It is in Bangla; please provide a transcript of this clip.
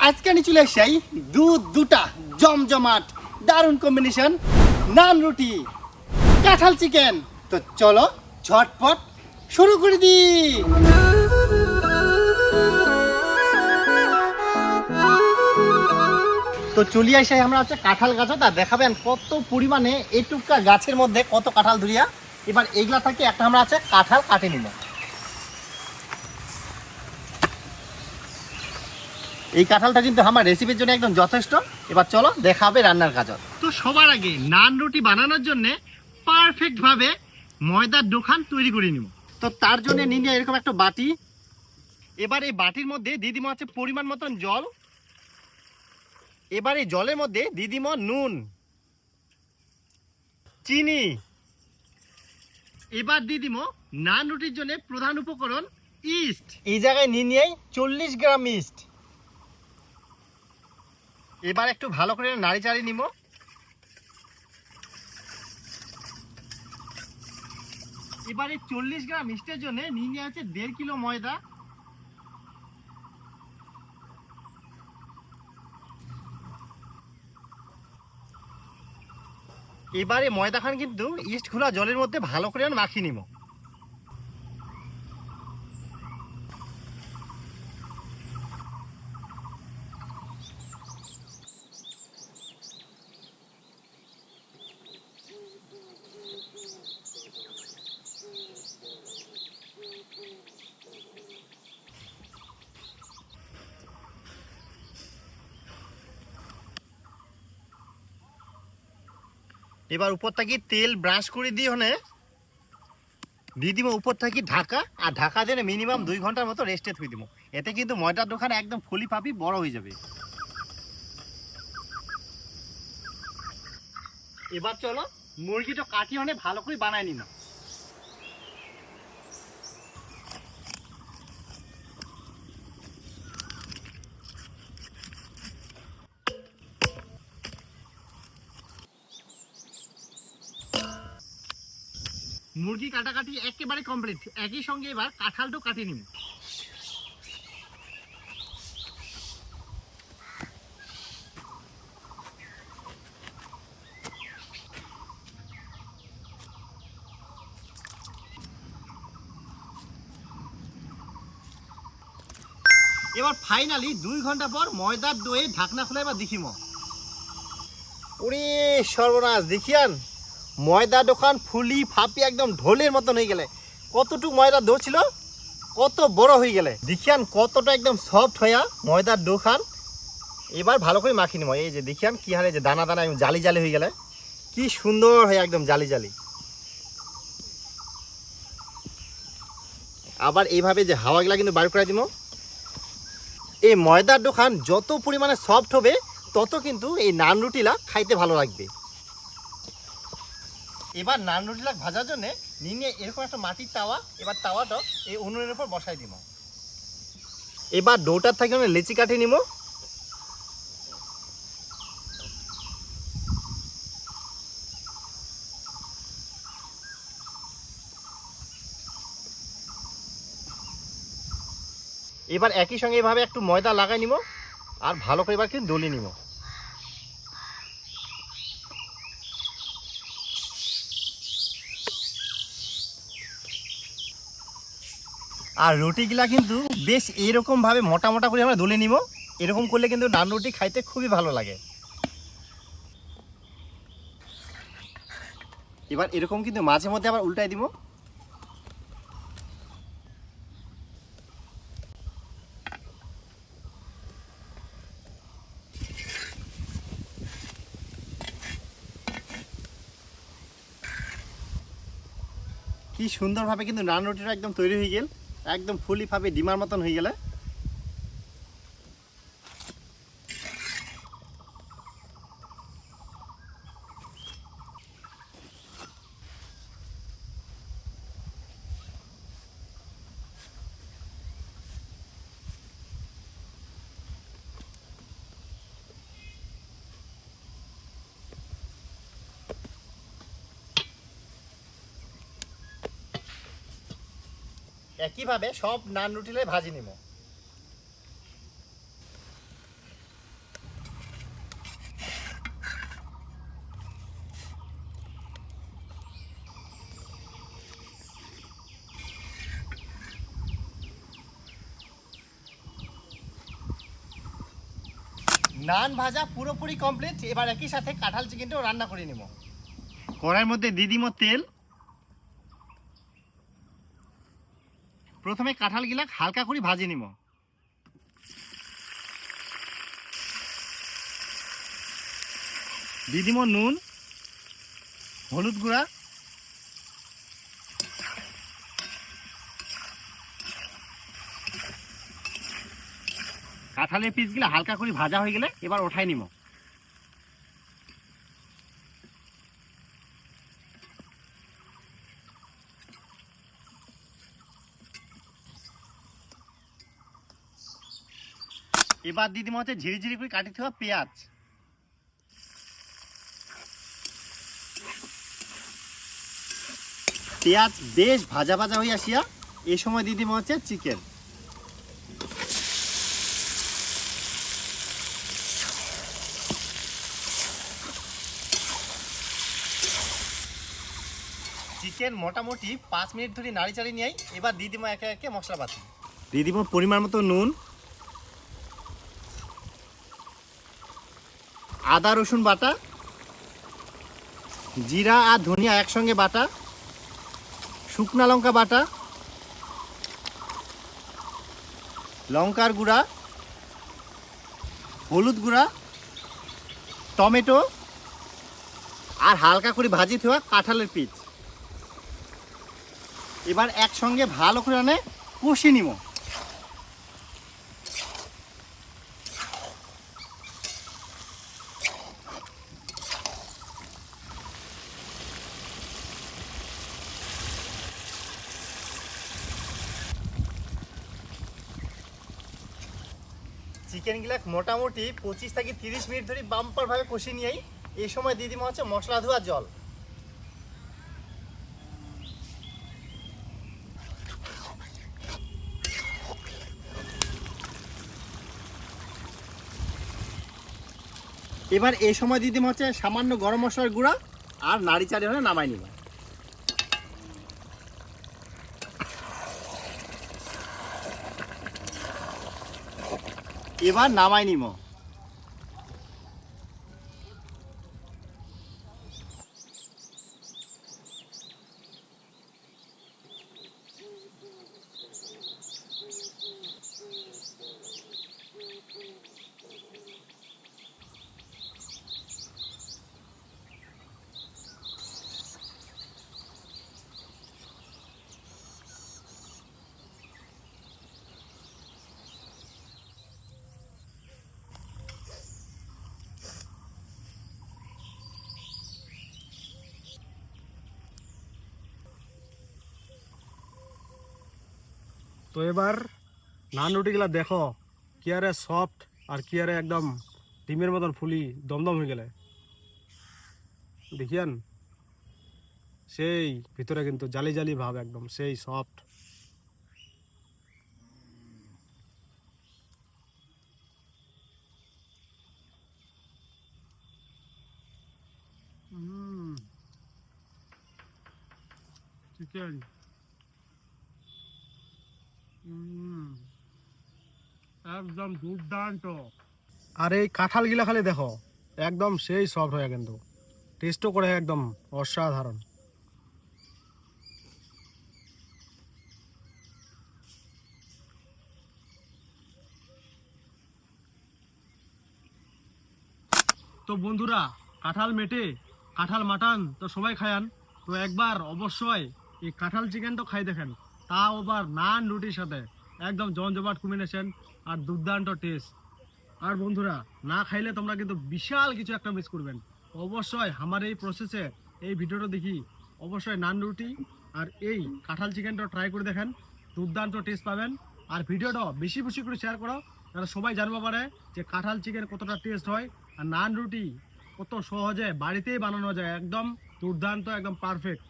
আজকে আমি চলে আসি দুটা জমজমাট দারুণ কম্বিনেশন নান রুটি কাঁঠাল চিকেন। তো চলো ঝটপট শুরু করে দি। তো চলে আসি আমরা হচ্ছে কাঁঠাল গাছ, তা দেখাবেন কত পরিমাণে এইটুকা গাছের মধ্যে কত কাঁঠাল ধরিয়া। এবার এগুলা থেকে একটা আমরা আছে কাঁঠাল কাটে নিব। এই কাঁঠালটা কিন্তু আমার রেসিপির জন্য একদম যথেষ্ট। এবার চলো দেখাবে রান্নার কাজ। তো সবার আগে নান রুটি বানানোর জন্য পারফেক্ট ভাবে ময়দার দোকান তৈরি করে নিব। তো তার জন্য নিয়ে এরকম একটা বাটি। এবার এই বাটির মধ্যে দিয়ে দিব আছে পরিমাণ মতন জল। এবার এই জলের মধ্যে দিয়ে দিব নুন, চিনি। এবার দিয়ে দিব নান রুটির জন্য প্রধান উপকরণ ইস্ট। এই জায়গায় নিয়ে 40 গ্রাম ইস্ট। এবার একটু ভালো করে নাড়ি চাড়ি নিব। এবারে 40 গ্রাম ইস্টের জন্য নিয়ে আছে 1.5 কিলো ময়দা। এবারে ময়দাখান কিন্তু ইস্ট খোলা জলের মধ্যে ভালো করে মাখিয়ে নিব। এবার উপর থেকে তেল ব্রাশ করে দিয়ে দিয়ে দিব উপর থেকে ঢাকা। আর ঢাকা দিয়ে মিনিমাম 2 ঘন্টার মতো রেস্টে থুই দিব। এতে কিন্তু ময়দার দোকান একদম ফুলি ফাপি বড় হয়ে যাবে। এবার চলো মুরগিটা কাটি ভালো করে বানায় নিন। মুরগি কাটাকাটি একেবারে কমপ্লিট। একই সঙ্গে এবার কাঁঠালটাও কাটিয়ে নিন। এবার ফাইনালি 2 ঘন্টা পর ময়দার দইয়ে ঢাকনা খুলে এবার দেখিম। ওরে সর্বনাশ, দেখিয়ান ময়দা দোকান ফুলি ফাপি একদম ঢোলের মতন হয়ে গেলে। কতটুকু ময়দা দো ছিল কত বড় হয়ে গেলে। দেখিয়ান কতটা একদম সফট হইয়া ময়দার দোকান। এবার ভালো করে মাখি নিব। এই যে দেখিয়ান কি হারে যে দানা দানা জালি জালি হয়ে গেলে কি সুন্দর হয়ে একদম জালি জালি। আবার এইভাবে যে হাওয়াগুলা কিন্তু বার করে দিব। এই ময়দার দোকান যত পরিমাণে সফট হবে তত কিন্তু এই নান রুটিলা খাইতে ভালো লাগবে। এবার নান রুটিলা ভাজার জন্য নিয়ে এরকম একটা মাটির তাওয়া। এবার তাওয়াটা এই উনুনের উপর বসাই দিব। এবার ডোটার থেকে লেচি কাটি নিব। এবার একই সঙ্গে এভাবে একটু ময়দা লাগাই নিব আর ভালো করে এবার কিন্তু দলি নিব। আর রুটিগুলা কিন্তু বেশ এরকম ভাবে মোটা মোটা করে আমরা দলে নিব। এরকম করলে কিন্তু নান রুটি খাইতে খুবই ভালো লাগে। এবার এরকম কিন্তু মাঝে মধ্যে আবার উল্টাই দিব। কি সুন্দরভাবে কিন্তু নান রুটিটা একদম তৈরি হয়ে গেল। একদম ফুলি ভাবে ডিমার মতন হয়ে গেলে। একইভাবে সব নান রুটিলে ভাজি নিব। নান ভাজা পুরোপুরি কমপ্লিট। এবার একই সাথে কাঁঠাল চিকেনটাও রান্না করে নিব। কড়াইয়ের মধ্যে দিয়ে দিব তেল। প্রথমে কাঁঠালগুলা হালকা করে ভাজি নিব। দিয়ে দিব নুন, হলুদ গুঁড়া, কাঁঠালের পিসগুলো হালকা করে ভাজা হয়ে গেলে এবার ওঠাই নিব। এবার দিয়ে দিব হচ্ছে ঝিরিঝিরি করে কাটি দেওয়া পেঁয়াজ। পেঁয়াজ বেশ ভাজা ভাজা হয়ে আসিয়া এই সময় দিয়ে দিব হচ্ছে চিকেন। চিকেন মোটামুটি 5 মিনিট ধরে নাড়ি চাড়ি নিয়ে এবার দিয়ে দিব একে একে মশলাপাতি। দিয়ে দিব পরিমাণ মতো নুন, আদা রসুন বাটা, জিরা আর ধনিয়া একসঙ্গে বাটা, শুকনা লঙ্কা বাটা, লঙ্কার গুঁড়া, হলুদ গুঁড়া, টমেটো আর হালকা করে ভাজি দেওয়া কাঁঠালের পিস। এবার একসঙ্গে ভালো করে কষিয়ে নিব। চিকেনগুলা মোটামুটি 25 থেকে 30 মিনিট ধরে বাম্পার ভাবে কষিয়ে নিয়েই এই সময় দিয়ে দিব হচ্ছে মশলা ধোয়া জল। এবার এই সময় দিয়ে দিব হচ্ছে সামান্য গরম মশলার গুঁড়া আর নাড়ি চাড়ি হলে নামাই নিব। এবার নামাই নিব। তো এবার নান রুটিগুলা দেখো কি আরে সফট আর কি আরে একদম ডিমের মতন ফুলি দমদম হয়ে গেলে দেখিয়ান, সেই ভিতরে কিন্তু জালি জালি ভাব, একদম সেই সফট। চিকেন একদম দুর্দান্ত। আর এই কাঁঠাল গিলা খালি দেখো একদম সেই সফট হয়ে, কিন্তু টেস্টও করে একদম অসাধারণ। তো বন্ধুরা, কাঁঠাল মেটে কাঁঠাল মাটান তো সবাই খায়ান, তো একবার অবশ্যই এই কাঁঠাল চিকেন তো খাই দেখেন, তাও আবার নান রুটির সাথে একদম জমজমাট কম্বিনেশন আর দুর্দান্ত টেস্ট। আর বন্ধুরা, না খাইলে তোমরা কিন্তু বিশাল কিছু একটা মিস করবেন। অবশ্যই আমার এই প্রসেসে এই ভিডিওটা দেখি অবশ্যই নান রুটি আর এই কাঁঠাল চিকেনটা ট্রাই করে দেখেন, দুর্দান্ত টেস্ট পাবেন। আর ভিডিওটা বেশি বেশি করে শেয়ার করো, যারা সবাই জানতে পারে যে কাঁঠাল চিকেন কতটা টেস্ট হয় আর নান রুটি কত সহজে বাড়িতেই বানানো যায়, একদম দুর্দান্ত, একদম পারফেক্ট।